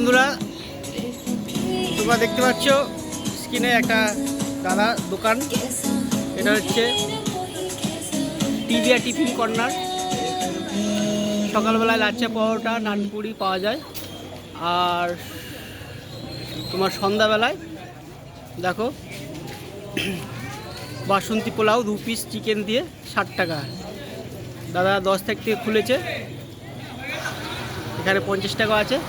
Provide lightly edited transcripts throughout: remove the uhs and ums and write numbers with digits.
বন্ধুরা, তোমরা দেখতে পাচ্ছ স্ক্রিনে একটা দাদা দোকান। এটা হচ্ছে টিভিয়া টিফিন কর্নার। সকালবেলায় লাচ্চা পরোটা নানপুরি পাওয়া যায়। আর তোমার সন্ধ্যাবেলায় দেখো বাসন্তী পোলাও 2 পিস চিকেন দিয়ে 60 টাকা। দাদা 10 তারিখ থেকে খুলেছে। এখানে 50 টাকা আছে।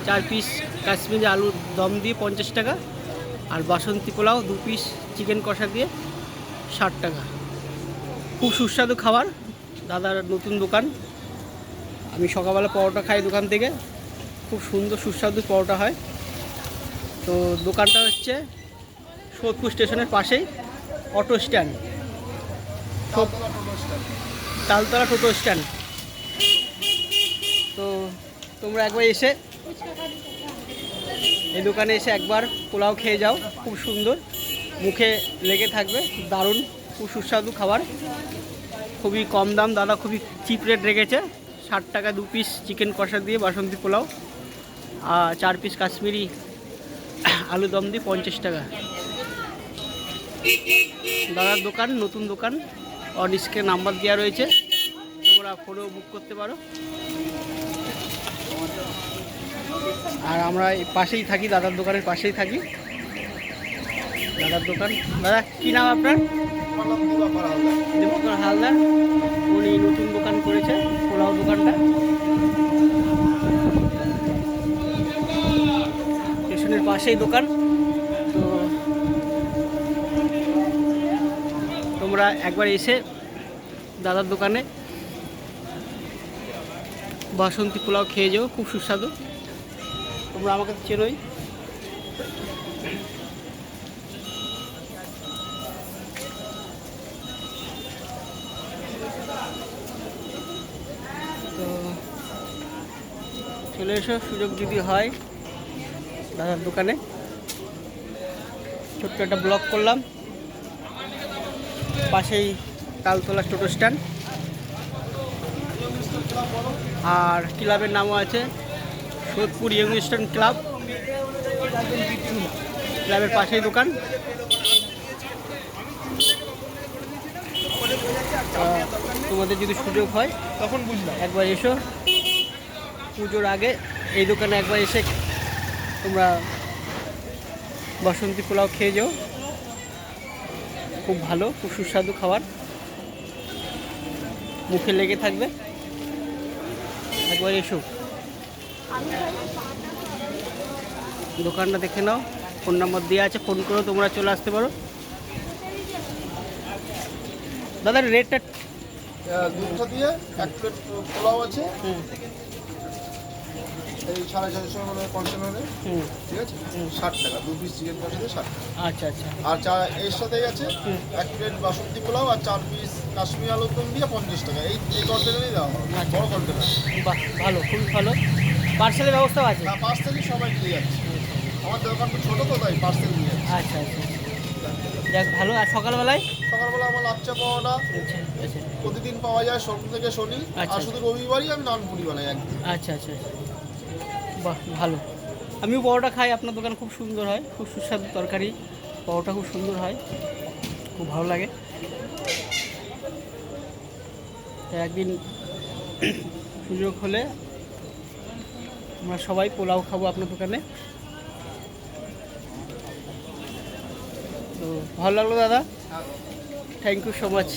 4 পিস কাশ্মীরি আলুর দম দিয়ে 50 টাকা, আর বাসন্তী পোলাও 2 পিস চিকেন কষা দিয়ে 60 টাকা। খুব সুস্বাদু খাবার। দাদার নতুন দোকান। আমি সকালবেলা পরোটা খাই দোকান থেকে। খুব সুন্দর সুস্বাদু পরোটা হয়। তো দোকানটা হচ্ছে সোদপুর স্টেশনের পাশেই, অটো স্ট্যান্ড, তালতলা টোটো স্ট্যান্ড। তো তোমরা একবার এসে এই দোকানে এসে একবার পোলাও খেয়ে যাও। খুব সুন্দর, মুখে লেগে থাকবে। দারুণ, খুব সুস্বাদু খাবার, খুবই কম দাম। দাদা খুবই চিপ রেট রেখেছে। 60 টাকা 2 পিস চিকেন কষা দিয়ে বাসন্তী পোলাও, আর 4 পিস কাশ্মীরি আলু দম দিয়ে 50 টাকা। দাদার দোকান, নতুন দোকান। অন স্ক্রিনে নাম্বার দেওয়া রয়েছে, তোমরা ফোনেও বুক করতে পারো। আর আমরা এই পাশেই থাকি, দাদার দোকানের পাশেই থাকি। দাদার দোকান। দাদা কী নাম আপনার? দিবাকর হালদার। উনি নতুন দোকান করেছে, পোলাও দোকানটা। স্টেশনের পাশেই দোকান। তো তোমরা একবার এসে দাদার দোকানে বাসন্তী পোলাও খেয়ে যাও, খুব সুস্বাদু। তোমরা আমাকে চেনোই। তো চলে এসো, সুযোগ যদি হয় দাদার দোকানে। ছোট্ট একটা ব্লগ করলাম। পাশেই তালতলা টোটো স্ট্যান্ড, আর ক্লাবের নামও আছে সোদপুর ইয়ংস্টার ক্লাব। ক্লাবের পাশেই দোকান। তোমাদের যদি সুযোগ হয় তখন বুঝলাম, একবার এসো। পুজোর আগে এই দোকানে একবার এসে তোমরা বাসন্তী পোলাও খেয়ে যাও। খুব ভালো, খুব সুস্বাদু খাবার, মুখে লেগে থাকবে। একবার এসো, দোকানটা দেখে নাও। ফোন নাম্বার দেওয়া আছে, ফোন করে তোমরা চলে আসতে পারো। দাদার রেটটা দুধটা দিয়ে 1 প্লেট পোলাও আছে, এই 450 মানে কন্টেনারে, ঠিক আছে, 60 টাকা। 2 পিস চিকেন কষা দিয়ে 60 টাকা। আচ্ছা আচ্ছা। আর এর সাথেই আছে 1 প্লেট বাসন্তী পোলাও আর 4 পিস কাশ্মীরি আলুর দম দিয়ে 50 টাকা। এই কন্টেনারেই দেওয়া হয়, বড় কন্টেনার। বাহ, ভালো, খুবই ভালো। পার্সেলের ব্যবস্থাও আছে? না, পার্সেলই সবাই দিয়ে যাচ্ছে। আমার দোকানটা ছোটো তো, তাই পার্সেল দিয়ে যাচ্ছে। আচ্ছা আচ্ছা, যাক ভালো। আর সকালবেলায়? সকালবেলা আমার লাচ্চা পাওয়াটা প্রতিদিন পাওয়া যায়, সোম থেকে শনি। আর শুধু রবিবারই আমি নানপুরি বানাই একদিন। আচ্ছা আচ্ছা, বাহ ভালো। আমিও পরোটা খাই, আপনার দোকান খুব সুন্দর হয়, খুব সুস্বাদু তরকারি, পরোটা খুব সুন্দর হয়, খুব ভালো লাগে। একদিন সুযোগ হলে আমরা সবাই পোলাও খাবো আপনার দোকানে। তো ভালো লাগলো দাদা, থ্যাংক ইউ সো মাচ।